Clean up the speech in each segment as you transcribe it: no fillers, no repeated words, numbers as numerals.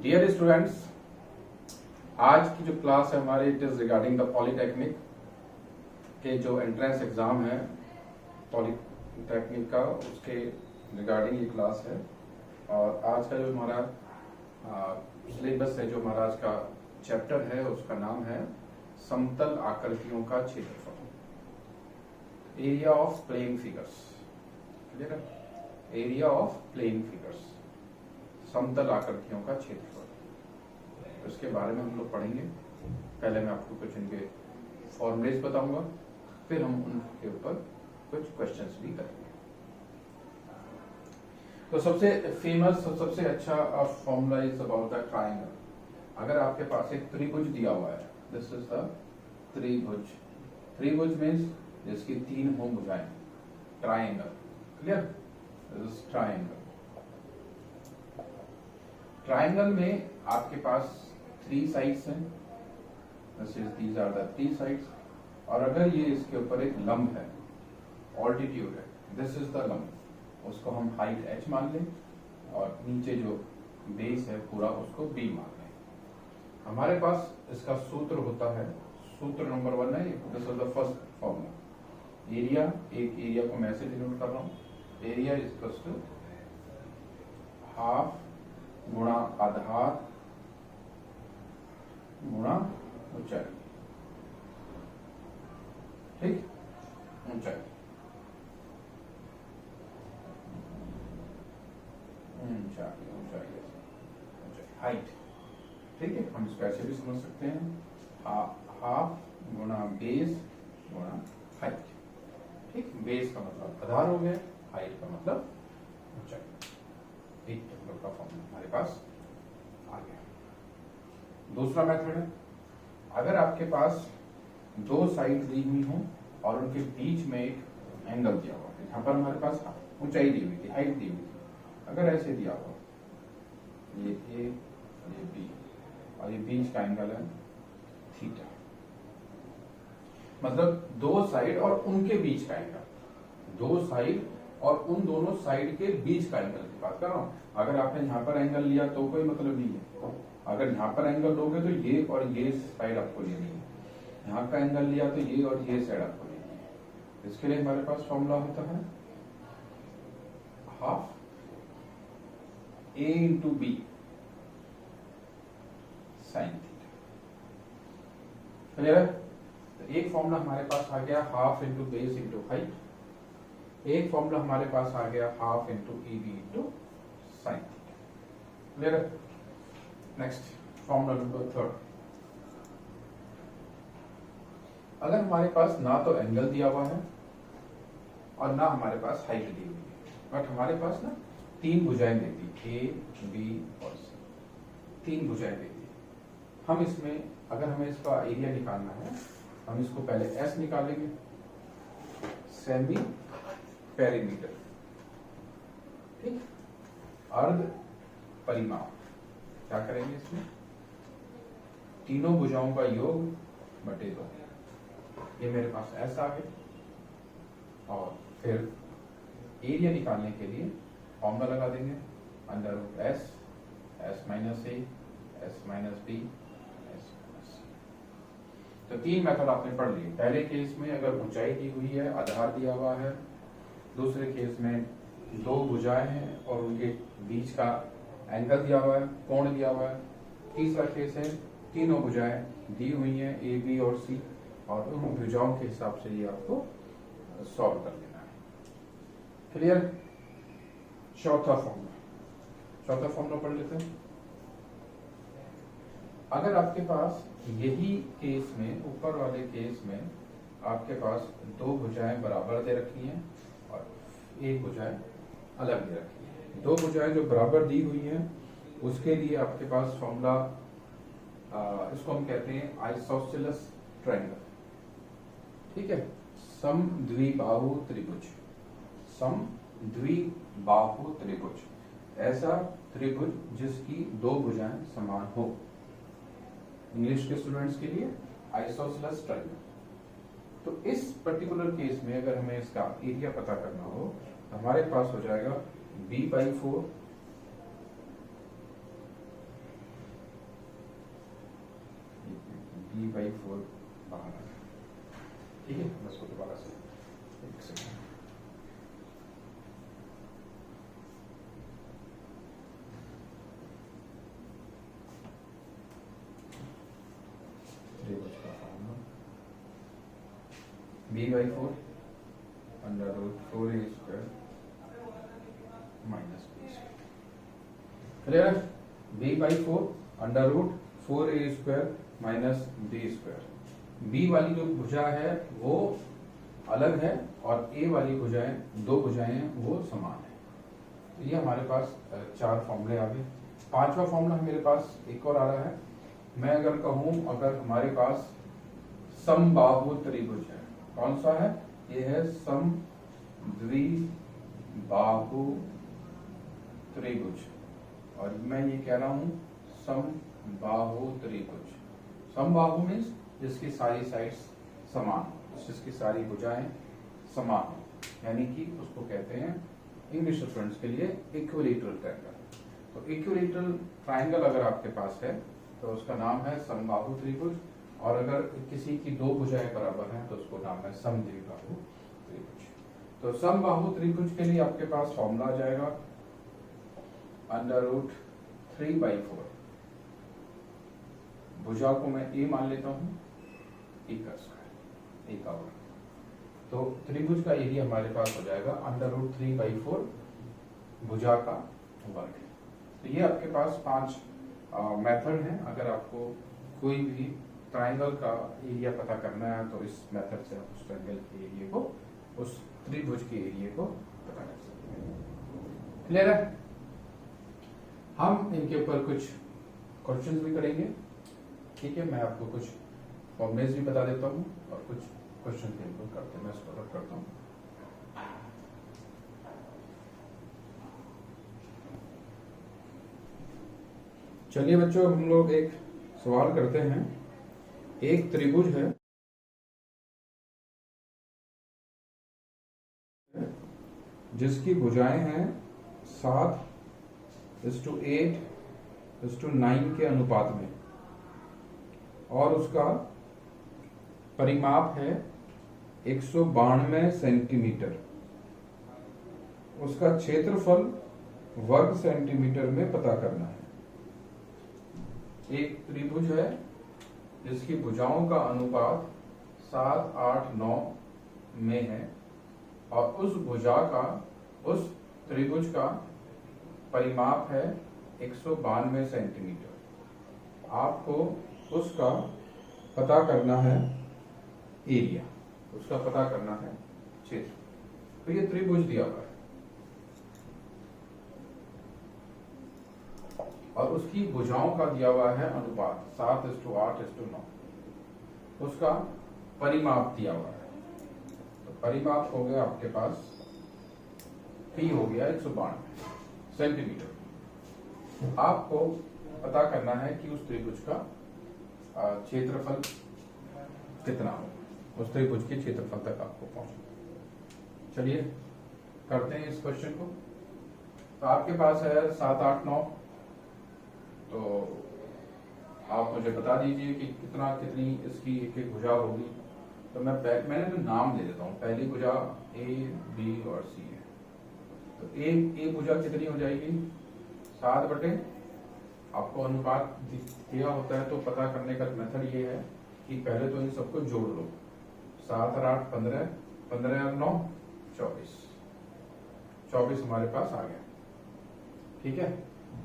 Dear students, आज की जो क्लास है हमारी it is regarding the polytechnic के जो एंट्रेंस एग्जाम है पॉलिटेक्निक का, उसके रिगार्डिंग ये क्लास है। और आज का जो हमारा सिलेबस है, जो हमारा आज का चैप्टर है, उसका नाम है समतल आकृतियों का क्षेत्रफल, area of plane figures. Clear है? एरिया ऑफ प्लेन फिगर्स, समतल आकृतियों का क्षेत्रफल, इसके बारे में हम लोग पढ़ेंगे। पहले मैं आपको कुछ इनके फॉर्मूलेस बताऊंगा, फिर हम उनके ऊपर कुछ क्वेश्चंस भी करेंगे। तो सबसे फेमस, सबसे अच्छा formula is about the triangle. अगर आपके पास एक त्रिभुज दिया हुआ है, दिस इज द त्रिभुज। त्रिभुज मीन्स जिसकी तीन हो भुजाएं, triangle. Clear? This is triangle. Triangle में आपके पास 3 साइड्स हैं, दीज आर द 3 साइड्स। और अगर ये इसके ऊपर एक लंब है, ऑल्टीट्यूड है, दिस इज द लंब, उसको हम हाइट h मान लें और नीचे जो बेस है पूरा उसको b मान लें। हमारे पास इसका सूत्र होता है, सूत्र नंबर 1 है, this is the first formula. Area, एक एरिया को मैं ऐसे डिनोट कर रहा हूं, area is equal to half गुणा आधार गुणा ऊंचाई। ठीक? ऊंचाई, ऊंचाई, ऊंचाई, हाइट। ठीक है, हम इसको ऐसे भी समझ सकते हैं, हाफ गुणा बेस गुणा हाइट। ठीक? बेस का मतलब आधार हो गया, हाइट का मतलब ऊंचाई। एक नंबर का फॉर्मूला हमारे पास आ गया। दूसरा मेथड है, अगर आपके पास 2 साइड दी हुई हो और उनके बीच में एक एंगल दिया हुआ है, यहाँ पर हमारे पास ऊंचाई दी हुई थी, हाइट दी हुई थी। अगर ऐसे दिया हुआ, ये ए और ये बी, और ये बीच का एंगल है थीटा, मतलब 2 साइड और उनके बीच का एंगल, 2 साइड और उन दोनों साइड के बीच का एंगल की बात कर रहा हूं। अगर आपने यहाँ पर एंगल लिया तो कोई मतलब नहीं है, अगर यहाँ पर एंगल लोगे तो ये और ये साइड आपको लेनी है, यहाँ का एंगल लिया तो ये और ये साइड आपको लेनी है। इसके लिए हमारे पास फॉर्मूला होता है half a into B sine theta. Clear है? तो एक फॉर्मूला हमारे पास आ गया half into base into height, एक फॉर्मूला हमारे पास आ गया half into E B into sine theta. Clear है? Next formula number 3। अगर हमारे पास ना तो एंगल दिया हुआ है और ना हमारे पास हाइट दी हुई है, बट हमारे पास ना 3 भुजाएं देती, ए बी और सी, 3 भुजाएं देती। हम इसमें, अगर हमें इसका एरिया निकालना है, हम इसको पहले एस निकालेंगे, सेमी पेरीमीटर। ठीक? अर्ध परिमाप। क्या करेंगे इसमें? तीनों भुजाओं का योग बटे 2। ये मेरे पास एस आ गया। और फिर एरिया निकालने के लिए फॉर्मूला लगा देंगे, under root S, S minus A, S minus B, S minus C. तो 3 मेथड आपने पढ़ लिए। पहले केस में अगर ऊंचाई दी हुई है, आधार दिया हुआ है, दूसरे केस में 2 भुजाएं हैं और उनके बीच का एंगल दिया हुआ है, कोण दिया हुआ है। तीसरा केस है, तीनों भुजाएं दी हुई हैं, ए बी और सी, और उन भुजाओं के हिसाब से ये आपको सॉल्व कर लेना है। क्लियर? चौथा फॉर्मूला पढ़ लेते हैं। अगर आपके पास यही केस में, ऊपर वाले केस में आपके पास 2 भुजाएं बराबर दे रखी हैं और एक भुजाएं अलग दे रखी है, 2 भुजाएं जो बराबर दी हुई हैं उसके लिए आपके पास फॉर्मूला, इसको हम कहते हैं आइसोसेलेस ट्रायंगल। ठीक है? सम द्विबाहु त्रिभुज, सम द्विबाहु त्रिभुज, ऐसा त्रिभुज जिसकी 2 भुजाएं समान हो। इंग्लिश के स्टूडेंट्स के लिए आइसोसेलेस ट्रायंगल। तो इस पर्टिकुलर केस में अगर हमें इसका एरिया पता करना हो तो हमारे पास हो जाएगा b/4 4 बाहर आ गया। ठीक है, मैं इसको दोबारा से एक सेकेंड, त्रिभुज का formula b/4 √4a² minus b²। Clear है? b/4 √4a² minus b²। b वाली जो भुजा है वो अलग है और a वाली भुजाएं, दो भुजाएं हैं, वो समान है। तो ये हमारे पास 4 फॉर्मूले आ गए। 5वां फॉर्मूला मेरे पास एक और आ रहा है। मैं अगर कहूं, अगर हमारे पास समबाहु त्रिभुज है, कौन सा है? ये है समद्विबाहु त्रिभुज, और मैं ये कह रहा हूं समबाहु त्रिभुज। समबाहु मीन्स जिसकी सारी साइड्स समान हो, जिसकी सारी भुजाएं समान हो, यानी कि उसको कहते हैं इंग्लिश स्टूडेंट्स के लिए इक्विलैटरल ट्रायंगल। तो इक्विलैटरल ट्रायंगल अगर आपके पास है तो उसका नाम है समबाहु त्रिभुज, और अगर किसी की दो भुजाएं बराबर हैं तो उसको नाम है समद्विबाहु त्रिभुज। तो समबाहु त्रिभुज के लिए आपके पास फॉर्मूला आ जाएगा √3/4। भुजा को मैं ए मान लेता हूं, ए का स्क्वायर, ए का वर्ग। तो त्रिभुज का एरिया हमारे पास हो जाएगा √3/4 भुजा का वर्ग। तो ये आपके पास 5 मेथड है। अगर आपको कोई भी ट्रायंगल का एरिया पता करना है तो इस मेथड से आप उस ट्रायंगल के एरिया को, उस त्रिभुज के एरिया को पता कर सकते हैं। क्लियर है? हम इनके ऊपर कुछ क्वेश्चंस भी करेंगे। ठीक है, मैं आपको कुछ फॉर्मूलेस भी बता देता हूँ और कुछ क्वेश्चन के ऊपर करते हैं। मैं इसको रख करता हूँ। चलिए बच्चों, हम लोग एक सवाल करते हैं। एक त्रिभुज है जिसकी भुजाएं हैं 7:8:9 के अनुपात में, और उसका परिमाप है 192 सेंटीमीटर। उसका क्षेत्रफल वर्ग सेंटीमीटर में पता करना है। एक त्रिभुज है जिसकी भुजाओं का अनुपात 7:8:9 में है, और उस भुजा का, उस त्रिभुज का परिमाप है 192 सेंटीमीटर। आपको उसका पता करना है एरिया, उसका पता करना है क्षेत्र। तो ये त्रिभुज दिया हुआ है और उसकी भुजाओं का दिया हुआ है अनुपात 7:8:9। उसका परिमाप दिया हुआ है। तो परिमाप हो गया आपके पास, P हो गया 192 सेंटीमीटर। आपको पता करना है कि उस त्रिभुज का क्षेत्रफल कितना हो, उस त्रिभुज के क्षेत्रफल तक आपको पहुंचना। चलिए करते हैं इस क्वेश्चन को। तो आपके पास है 7:8:9। तो आप मुझे बता दीजिए कि कितनी इसकी एक एक भुजा होगी। तो मैंने तो नाम दे देता हूँ। पहली भुजा A, B और C है। तो ए भुजा कितनी हो जाएगी? 7/, आपको अनुपात दिया होता है तो पता करने का मेथड ये है कि पहले तो इन सबको जोड़ लो। 7 और 8 15, 15 और 9 24, 24 हमारे पास आ गया। ठीक है,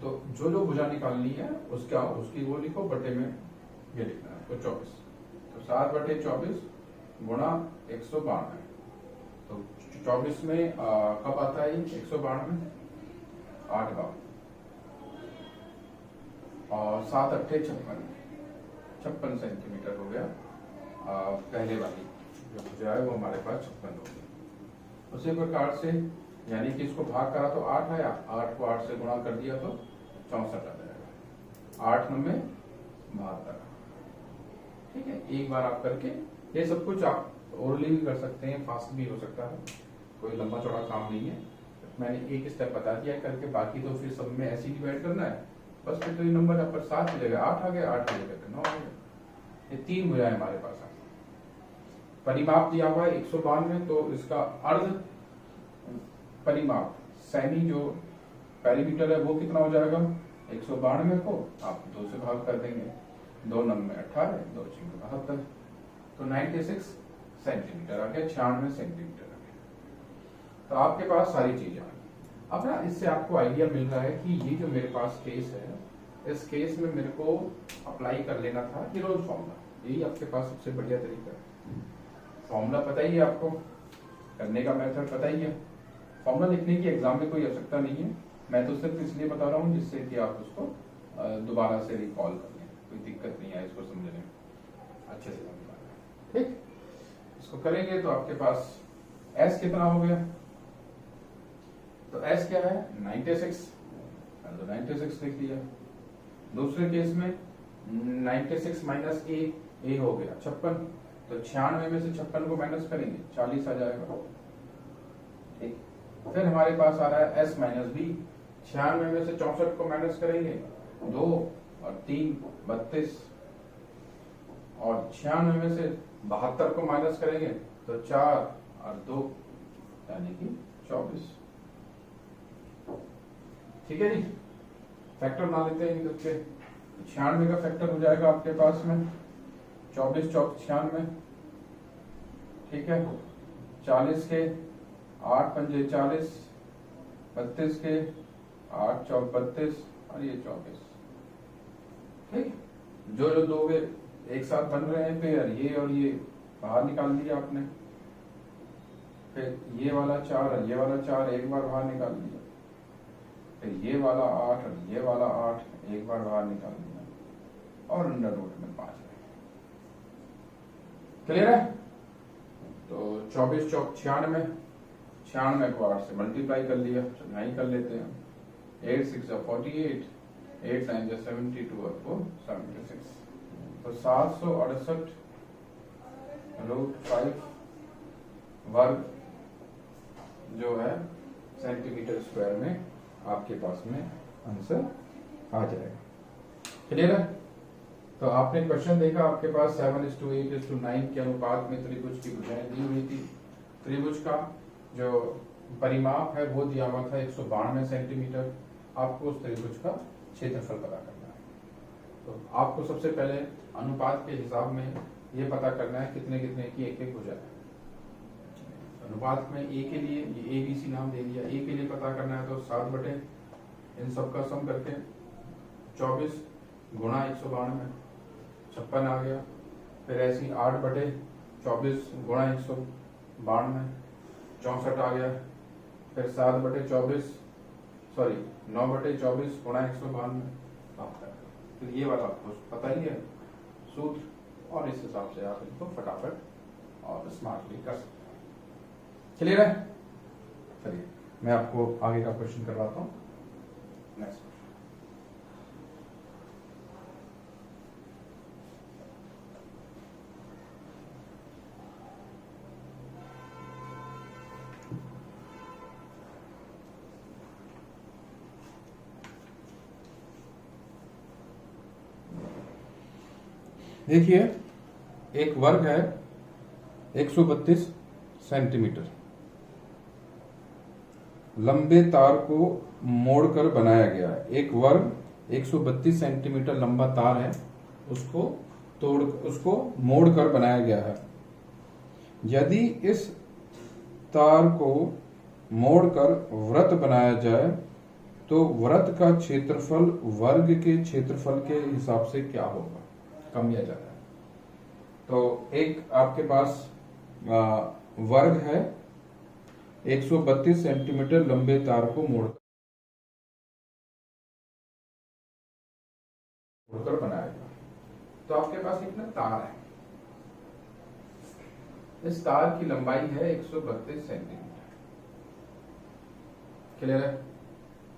तो जो जो भुजा निकालनी है उसकी वो लिखो, बटे में ये लिखना है। तो 24, तो 7/24 गुणा 192। तो 24 में कब आता है 192? 8 बार, और 7×8 56 सेंटीमीटर हो गया। पहले वाली जो भुजा है वो हमारे पास 56 हो गई। उसी प्रकार से यानी कि इसको भाग करा तो 8 आया, 8 को 8 से गुणा कर दिया तो 64 आ जाएगा। 8×9 72। ठीक है, एक बार आप करके ये सब कुछ आप ओरली भी कर सकते हैं, फास्ट भी हो सकता है, कोई लंबा चौड़ा काम नहीं है। मैंने एक स्टेप बता दिया करके, बाकी तो फिर सब में ऐसे ही डिवाइड करना है बस। फिर तो ये नंबर यहाँ पर 7 की जगह 8 आ गया, 8 की जगह 9 आ गया। ये 3 भुजाएं हमारे पास आ गई। परिमाप दिया हुआ है 192, तो इसका अर्ध परिमाप सेमी जो पेरीमीटर है वो कितना हो जाएगा, 192 को आप 2 से भाग कर देंगे, 2 नंग में 18, 2 6 72, तो 96 सेंटीमीटर आ गया, 96 सेंटीमीटर आ गया। तो आपके पास सारी चीजें आ गई। अब ना इससे आपको आइडिया मिल रहा है कि ये जो मेरे पास केस है, इस केस में मेरे को अप्लाई कर लेना था हीरोज फॉर्मूला। यही आपके पास सबसे बढ़िया तरीका है। फॉर्मूला पता ही है आपको, करने का मेथड पता ही है। फॉर्मूला लिखने की एग्जाम में कोई आवश्यकता नहीं है, मैं तो सिर्फ इसलिए बता रहा हूँ जिससे कि आप उसको दोबारा से रिकॉल कर लें, कोई दिक्कत नहीं है इसको समझने में, अच्छे से समझ पा रहे हैं। ठीक, इसको करेंगे तो आपके पास एस कितना हो गया, तो एस क्या है 96, तो 96 लिख दिया। दूसरे केस में 96 माइनस ए हो गया 56, तो 96 में से 56 को माइनस करेंगे 40 आ जाएगा। ठीक, फिर हमारे पास आ रहा है एस माइनस बी, 96 में से 64 को माइनस करेंगे 2 और 3 32, और 96 में से 72 को माइनस करेंगे तो 4 और 2 यानी कि 24। ठीक है जी, फैक्टर बना लेते हैं इनके। 96 का फैक्टर हो जाएगा आपके पास में 24 चौक 96, ठीक है, 40 के 8 पंजे 40, 32 के 8 चौक 32 और ये 24। ठीक, जो जो दो वे एक साथ बन रहे हैं पेयर, ये और ये बाहर निकाल दिया आपने, फिर ये वाला 4 और ये वाला 4 एक बार बाहर निकाल दिया, फिर ये वाला 8 और ये वाला 8 एक बार बाहर निकाल दिया, और अंडर रूट में 5 है। क्लियर है? तो 24 चौक 96, 96 को 8 से मल्टीप्लाई कर लिया, नहीं कर लेते हैं, 8 6 48, 8 9 72 और 4 76, तो 768 रूट 5 वर्ग जो है सेंटीमीटर स्क्वायर में आपके पास में आंसर आ जाएगा। क्लियर है? तो आपने क्वेश्चन देखा, आपके पास 7:8:9 के अनुपात में त्रिभुज की भुजाएं दी हुई थी। त्रिभुज का जो परिमाप है वो दिया हुआ था 192 सेंटीमीटर। आपको उस त्रिभुज का क्षेत्रफल पता करना है। तो आपको सबसे पहले अनुपात के हिसाब में ये पता करना है कितने कितने की एक एक भुजा है। अनुपात में ए के लिए ये ABC नाम दे दिया, ए के लिए पता करना है तो 7 बटे इन सब का सम करके 24 गुणा 192 56 आ गया। फिर ऐसी 8 बटे 24 गुणा 192 64 आ गया। फिर 7 बटे 24 सॉरी 9 बटे 24 गुणा 192। फिर ये वाला आपको पता ही है सूत्र, और इस हिसाब से आप इनको फटाफट और स्मार्टली कर सकते हैं। क्लियर है? चलिए मैं आपको आगे का क्वेश्चन करवाता हूँ। नेक्स्ट देखिए, एक वर्ग है 132 सेंटीमीटर, लंबे तार को मोड़कर बनाया गया है। एक वर्ग 132 सेंटीमीटर लंबा तार है, उसको मोड़कर बनाया गया है। यदि इस तार को मोड़कर वृत्त बनाया जाए तो वृत्त का क्षेत्रफल वर्ग के क्षेत्रफल के हिसाब से क्या होगा, कम या ज्यादा। तो एक आपके पास वर्ग है 132 सेंटीमीटर लंबे तार को मोड़कर बनाया गया। तो आपके पास एक ना तार है, इस तार की लंबाई है 132 सेंटीमीटर। क्लियर है?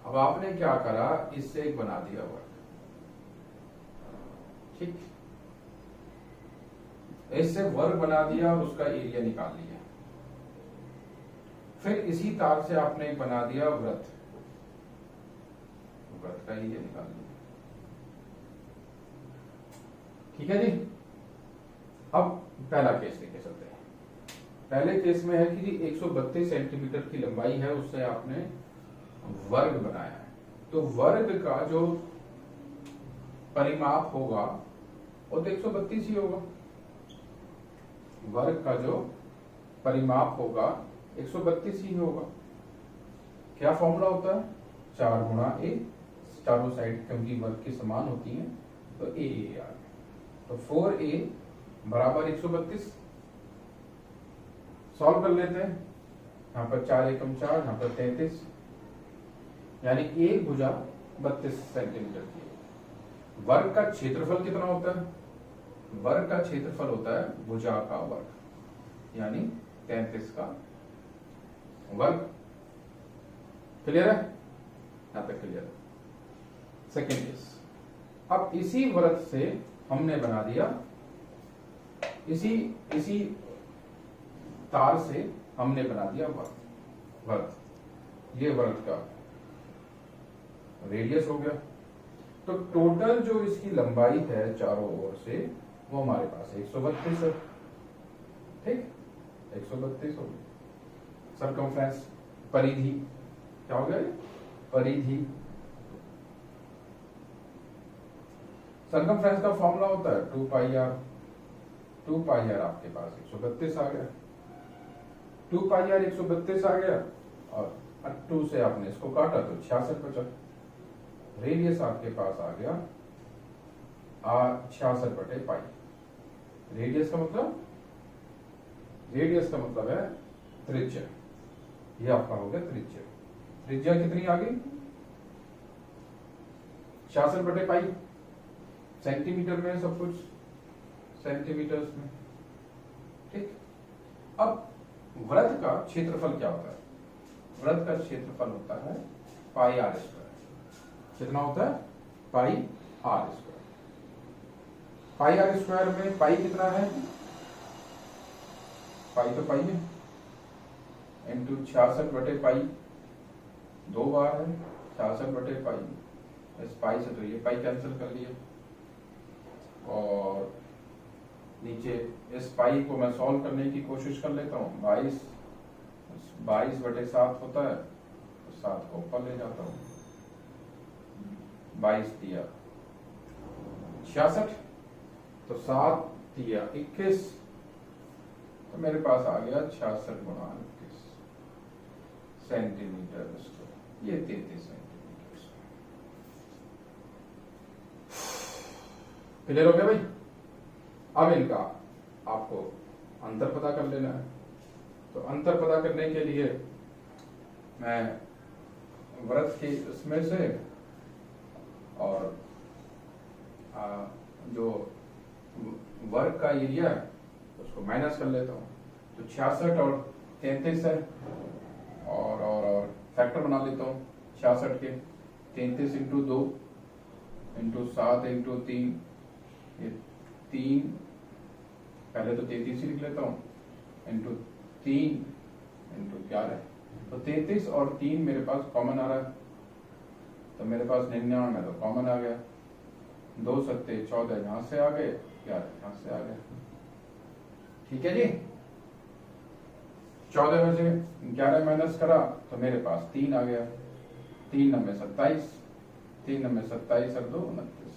अब आपने क्या करा, इससे एक बना दिया वर्ग। ठीक, इससे वर्ग बना दिया और उसका एरिया निकाल लिया। फिर इसी तार से आपने एक बना दिया वृत्त, वृत्त का एरिया निकाल लिया। ठीक है जी? अब पहला केस लेके चलते हैं। पहले केस में है कि जी 132 सेंटीमीटर की लंबाई है, उससे आपने वर्ग बनाया है, तो वर्ग का जो परिमाप होगा वो तो 132 ही होगा। वर्ग का जो परिमाप होगा 132 ही होगा। क्या फॉर्मूला होता है? 4 गुणा ए, चारों साइड क्योंकि वर्ग की समान होती हैं तो ए आ गया, तो 4a बराबर 132। सॉल्व कर लेते हैं। यहाँ पर 4 एकम 4, यहाँ पर 33, यानी एक भुजा 32 सेंटीमीटर की है। वर्ग का क्षेत्रफल कितना होता है? वर्ग का क्षेत्रफल होता है भुजा का वर्ग, यानी 33 का वर्ग। क्लियर है? यहां तक क्लियर है। सेकेंड केस, अब इसी वृत्त से हमने बना दिया, इसी तार से हमने बना दिया वृत्त। ये वृत्त का रेडियस हो गया। तो टोटल जो इसकी लंबाई है चारों ओर से वो हमारे पास 132 है। ठीक, 132 हो गया। सरकमफ्रेंस, परिधि, क्या हो गया? परिधि। सरकमफ्रेंस का फॉर्मूला होता है 2 पाई आर। 2 पाई आर आपके पास 132 आ गया। 2 पाई आर 132 आ गया, और 2 से आपने इसको काटा तो 66 बचा। रेडियस आपके पास आ गया 66/पाई। रेडियस का मतलब है त्रिज्या। ये आपका हो गया त्रिज्या। त्रिज्या कितनी आ गई? 66/पाई। सेंटीमीटर में सब कुछ सेंटीमीटर्स में। ठीक, अब वृत्त का क्षेत्रफल क्या होता है? वृत्त का क्षेत्रफल होता है पाई आर स्क्वायर। कितना होता है? Pi R square. Pi R square में पाई कितना है? पाई तो पाई है, इंटू 66/पाई, 2 बार है 66/पाई। इस पाई से तो ये पाई कैंसिल कर लिया, और नीचे इस पाई को मैं सॉल्व करने की कोशिश कर लेता हूँ। 22/7 होता है, तो 7 को ऊपर ले जाता हूँ। 22 दिया 66, तो 7 दिया 21, तो मेरे पास आ गया 66 गुणा 21 सेंटीमीटर स्क्वायर। ये 33 सेंटीमीटर। क्लियर हो गया भाई? अब इनका आपको अंतर पता कर लेना है। तो अंतर पता करने के लिए मैं वृत्त की इसमें से और जो वर्ग का एरिया है उसको माइनस कर लेता हूँ। तो 66 और 33 है, और फैक्टर बना लेता हूँ 66 के। 33 इंटू 2 इंटू 7 इंटू 3, ये 3, पहले तो 33 ही लिख लेता हूँ, इंटू 3 इंटू 11। तो 33 और 3 मेरे पास कॉमन आ रहा है, तो मेरे पास 99 में तो कॉमन आ गया। 2 सत्ते 14 यहां से आ गए, 11 यहां से आ गए। ठीक है जी। 14 में से 11 माइनस करा तो मेरे पास 3 आ गया। 3 नंबर 27, 3 नंबर 27 और 2 29।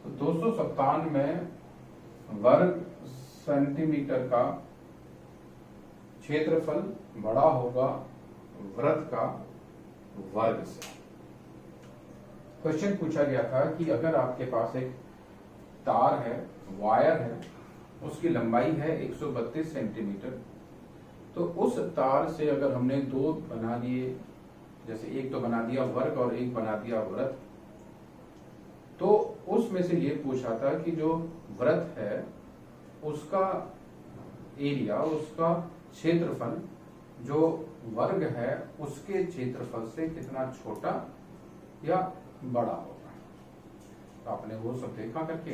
तो 297 वर्ग सेंटीमीटर का क्षेत्रफल बड़ा होगा वृत्त का वर्ग से। क्वेश्चन पूछा गया था कि अगर आपके पास एक तार है, वायर है, उसकी लंबाई है 132 सेंटीमीटर, तो उस तार से अगर हमने 2 बना दिए, जैसे एक तो बना दिया वर्ग और एक बना दिया वृत्त, तो उसमें से ये पूछा था कि जो वृत्त है उसका एरिया, उसका क्षेत्रफल जो वर्ग है उसके क्षेत्रफल से कितना छोटा या बड़ा होगा। तो आपने वो सब देखा करके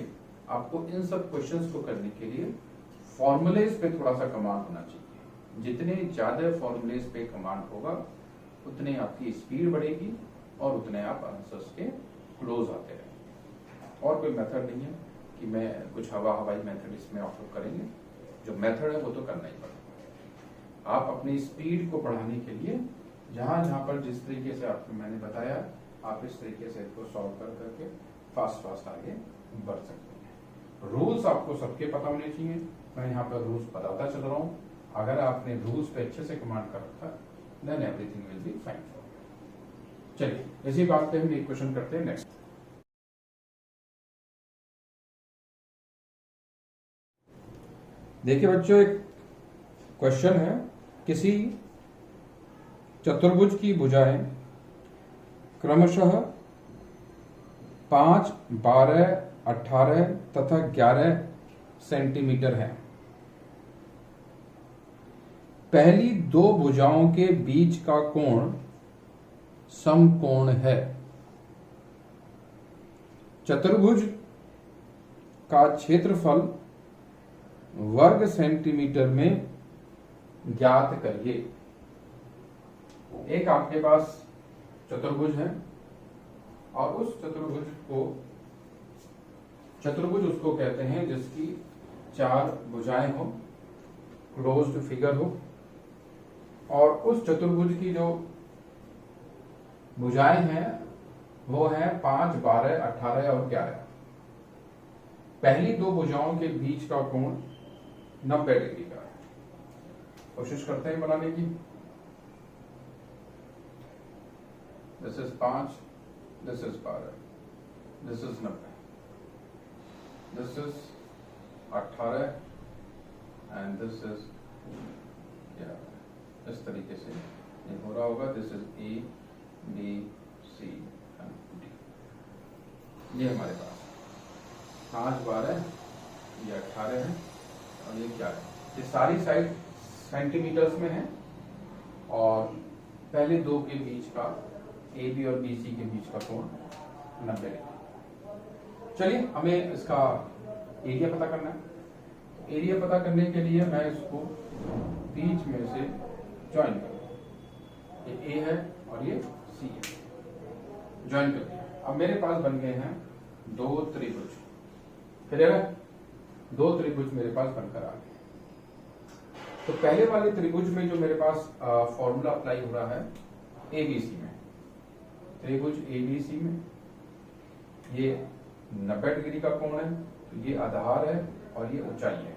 आपको इन सब क्वेश्चंस को करने के लिए फॉर्मूलेज पे थोड़ा सा कमांड होना चाहिए। जितने ज्यादा फॉर्मूलेज पे कमांड होगा उतने आपकी स्पीड बढ़ेगी और उतने आप आंसर्स के क्लोज आते रहेंगे। और कोई मेथड नहीं है कि मैं कुछ हवाई मेथड इसमें ऑफर करेंगे, जो मेथड है वो तो करना ही पड़ेगा। आप अपनी स्पीड को बढ़ाने के लिए जहां जहां पर जिस तरीके से आपको मैंने बताया, आप इस तरीके से इसको सॉल्व कर करके फास्ट आगे बढ़ सकते हैं। रूल्स आपको सबके पता होने चाहिए, मैं यहाँ पर रूल्स बताता चल रहा हूँ। अगर आपने रूल्स पे अच्छे से कमांड कर रखा, then everything will be fine. चलिए इसी बात पे हम एक क्वेश्चन करते हैं नेक्स्ट। देखिए बच्चों, एक क्वेश्चन है, किसी चतुर्भुज की भुजाएं क्रमशः 5, 12, 18 तथा 11 सेंटीमीटर है। पहली दो भुजाओं के बीच का कोण समकोण है। चतुर्भुज का क्षेत्रफल वर्ग सेंटीमीटर में ज्ञात करिए। एक आपके पास चतुर्भुज है और उस चतुर्भुज उसको कहते हैं जिसकी 4 भुजाएं हो, क्लोज्ड फिगर हो, और उस चतुर्भुज की जो भुजाएं हैं वो है 5, 12, 18 और 11। पहली दो भुजाओं के बीच का कोण 90 डिग्री का है। कोशिश करते हैं बनाने की। This is 5, this is 12, this is 90, this is 18 and this is 11। इस तरीके से ये हो रहा होगा। This is A, B, C and D. ये हमारे पास 5, 12, ये 18 है और ये 11। ये सारी साइड सेंटीमीटर्स में है और पहले दो के बीच का, ए बी और बी सी के बीच का कोण 90 डिग्री। चलिए हमें इसका एरिया पता करना है। एरिया पता करने के लिए मैं इसको बीच में से ज्वाइन करूंगा। ये ए है और ये सी है, ज्वाइन कर दिया। अब मेरे पास बन गए हैं 2 त्रिभुज। क्लियर है? 2 त्रिभुज मेरे पास बनकर आ गए। तो पहले वाले त्रिभुज में जो मेरे पास फॉर्मूला अप्लाई हो रहा है एबीसी में, त्रिभुज एबीसी में ये 90 डिग्री का कोण है, तो ये आधार है और ये ऊंचाई है।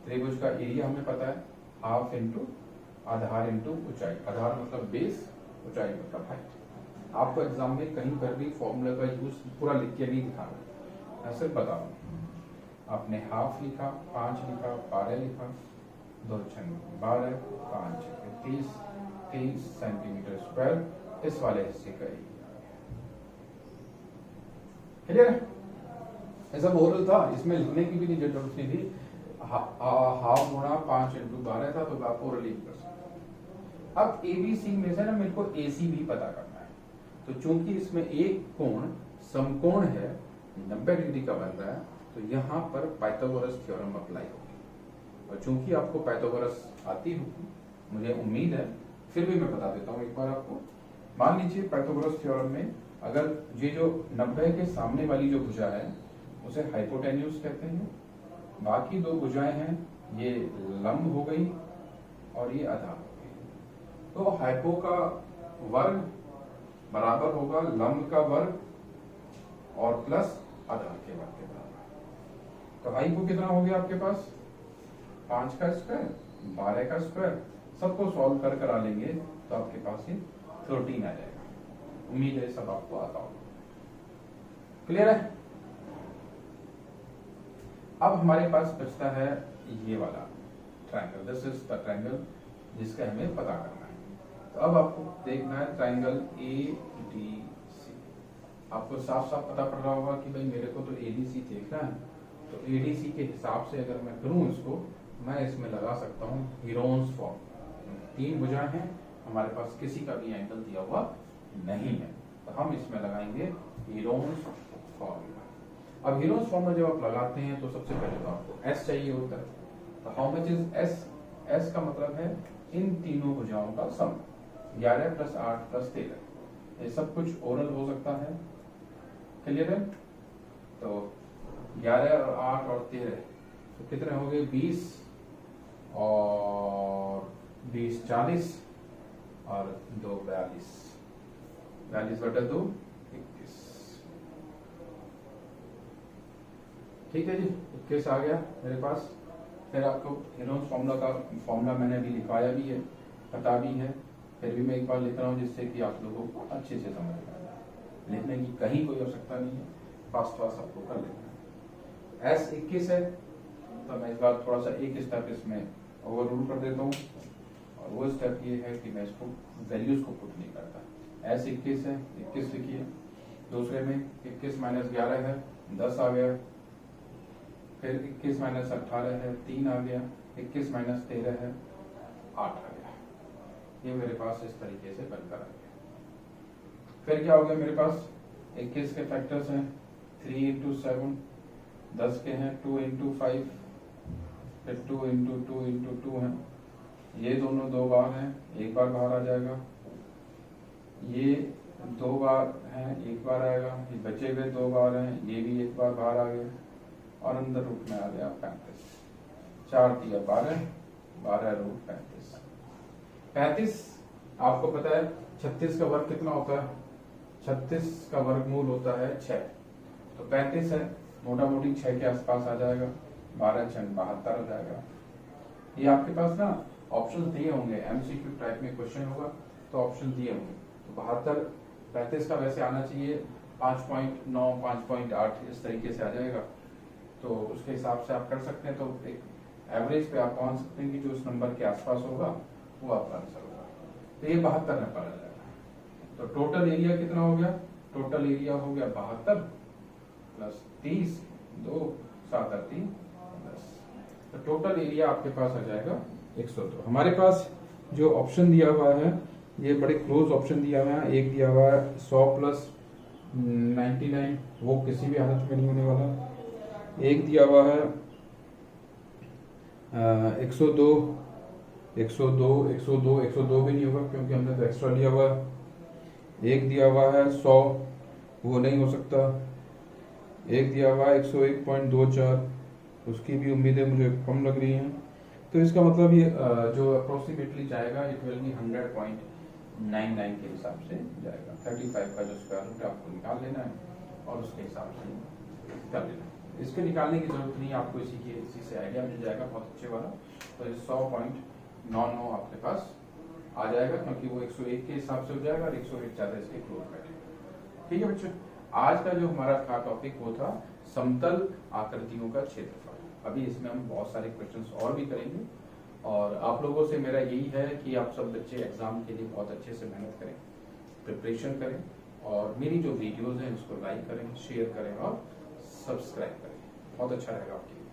त्रिभुज का एरिया हमें पता है, हाफ इंटू आधार इंटू ऊंचाई। आधार मतलब बेस, ऊंचाई मतलब हाइट। आपको एग्जाम में कहीं पर भी फॉर्मूला का यूज पूरा लिख के नहीं दिखाना, मैं सिर्फ बता रहा हूं। आपने हाफ लिखा, 5 लिखा, 12 लिखा, 2 6 12, 5 30 सेंटीमीटर स्क्वायर इस वाले हिस्से का एरिया। क्लियर है? ऐसा ओरल था, इसमें लिखने की भी नहीं जरूरत नहीं थी। हाफ गुणा 5 इंटू 12 था, तो आप ओरली कर सकते। अब एबीसी में से ना मेरे को एसी भी पता करना है। तो चूंकि इसमें एक कोण समकोण है, 90 डिग्री का बन रहा है, तो यहाँ पर पाइथागोरस थ्योरम अप्लाई होगी। और चूंकि आपको पाइथागोरस आती होगी, मुझे उम्मीद है, फिर भी मैं बता देता हूँ एक बार आपको। मान लीजिए पाइथागोरस थ्योरम में अगर ये जो 90 के सामने वाली जो भुजा है उसे हाइपोटेन्यूज कहते हैं, बाकी दो भुजाएं हैं ये लंब हो गई और ये आधार हो गई। तो हाइपो का वर्ग बराबर होगा लंब का वर्ग और प्लस आधार के वर्ग के बराबर। तो हाइपो कितना हो गया आपके पास? 5 का स्क्वायर, 12 का स्क्वायर, सबको सॉल्व कर करा लेंगे तो आपके पास ये 13 आ जाएगा। उम्मीद है सब आपको आता होगा। क्लियर है? अब हमारे पास बचता है ये वाला triangle. This is the triangle जिसका हमें पता करना है। तो अब आपको देखना है ट्रायंगल एडीसी। आपको साफ साफ पता पड़ रहा होगा कि भाई मेरे को तो एडीसी देखना है, तो एडीसी के हिसाब से अगर मैं करूं इसको, मैं इसमें लगा सकता हूं हीरोन्स फॉर्मूला। 3 भुजाएं हैं, हमारे पास किसी का भी एंगल दिया हुआ नहीं है, तो हम इसमें लगाएंगे हीरोन्स फॉर्मूला। अब हीरोन्स फॉर्मूला जब आप लगाते हैं तो सबसे पहले तो आपको एस चाहिए होता है। तो how much is S? S का मतलब है इन तीनों भुजाओं का सम, 11 + 8 + 13। ये सब कुछ ओरल हो सकता है। क्लियर है? तो 11 और 8 और 13 तो कितने हो गए 20 और 20 40 और 2 42 42 बटा 2 21। ठीक है जी 21 आ गया मेरे पास। फिर आपको हेरोन्स फॉर्मूला मैंने अभी लिखवाया भी है, पता भी है, फिर भी मैं एक बार लिख रहा हूँ जिससे कि आप लोगों को अच्छे से समझ में आ जाए। लिखने की कहीं कोई आवश्यकता नहीं है, फास्ट फास्ट आपको कर लेना है। S 21 है तो मैं इस बार थोड़ा सा एक स्टेप इसमें ओवर रूल कर देता हूँ, और वो स्टेप ये है कि मैं इसको वैल्यूज को पुट नहीं करता। S 21 है 21 लिखिए, दूसरे में 21 माइनस 11 है 10 आ गया, फिर 21 माइनस 18 है 3 आ गया, 21 माइनस 13 है 8 आ गया। ये मेरे पास इस तरीके से बनकर आ गया। फिर क्या हो गया मेरे पास 21 के फैक्टर्स हैं 3 इंटू 7, 10 के हैं 2 इंटू 5, फिर 2 इंटू 2 इंटू 2 है। ये दोनों 2 बार हैं, एक बार बाहर आ जाएगा, ये 2 बार हैं, एक बार आएगा, ये बचे हुए 2 बार हैं, ये भी एक बार बाहर आ गया, और अंदर रूट में आ गया 35। 4 दिया 12, 12 रूट 35। 35 आपको पता है 36 का वर्ग कितना होता है, 36 का वर्गमूल होता है 6, तो 35 है मोटा मोटी 6 के आसपास आ जाएगा, 12 6 72 आ जाएगा। ये आपके पास ना ऑप्शन दिए होंगे, एमसीक्यू टाइप में क्वेश्चन होगा तो ऑप्शन दिए होंगे, तो 72 35 का वैसे आना चाहिए 5.9 5.8 इस तरीके से आ जाएगा, तो उसके हिसाब से आप कर सकते हैं। तो एक एवरेज पे आप पहुंच सकते हैं कि जो उस नंबर के आसपास होगा वो आपका आंसर होगा। तो ये 72 नंबर आ जाएगा। तो टोटल एरिया कितना हो गया, टोटल एरिया हो गया 72 प्लस 30 2 7 8 3 10, तो टोटल एरिया आपके पास आ जाएगा 102। हमारे पास जो ऑप्शन दिया हुआ है ये बड़े क्लोज ऑप्शन दिया हुआ है। एक दिया हुआ है 100 प्लस 99, वो किसी भी हालत में नहीं होने वाला। एक दिया हुआ है 102 102 102 102 भी नहीं होगा क्योंकि हमने तो एक्स्ट्रा लिया हुआ है। एक दिया हुआ है 100, वो नहीं हो सकता। एक दिया हुआ है 101.24, उसकी भी उम्मीदें मुझे कम लग रही हैं। तो इसका मतलब ये जो अप्रोक्सीमेटली जाएगा इट विल बी 100.99 के हिसाब से जाएगा। 35 का जो स्क्वायर रूट आपको निकाल लेना है और उसके हिसाब से कर लेना है। इसके निकालने की जरूरत नहीं, आपको इसी से आइडिया मिल जाएगा बहुत अच्छे वाला। तो 100.99 आपके पास आ जाएगा क्योंकि वो 101 के हिसाब से हो जाएगा और 101 ज्यादा इसके क्लोज बैठेगा। ठीक है बच्चों, आज का जो हमारा था टॉपिक वो था समतल आकृतियों का क्षेत्रफल। अभी इसमें हम बहुत सारे क्वेश्चंस और भी करेंगे, और आप लोगों से मेरा यही है कि आप सब बच्चे एग्जाम के लिए बहुत अच्छे से मेहनत करें, प्रिपरेशन करें, और मेरी जो वीडियोज हैं उसको लाइक करें, शेयर करें और सब्सक्राइब करें। बहुत अच्छा रहेगा आपके लिए।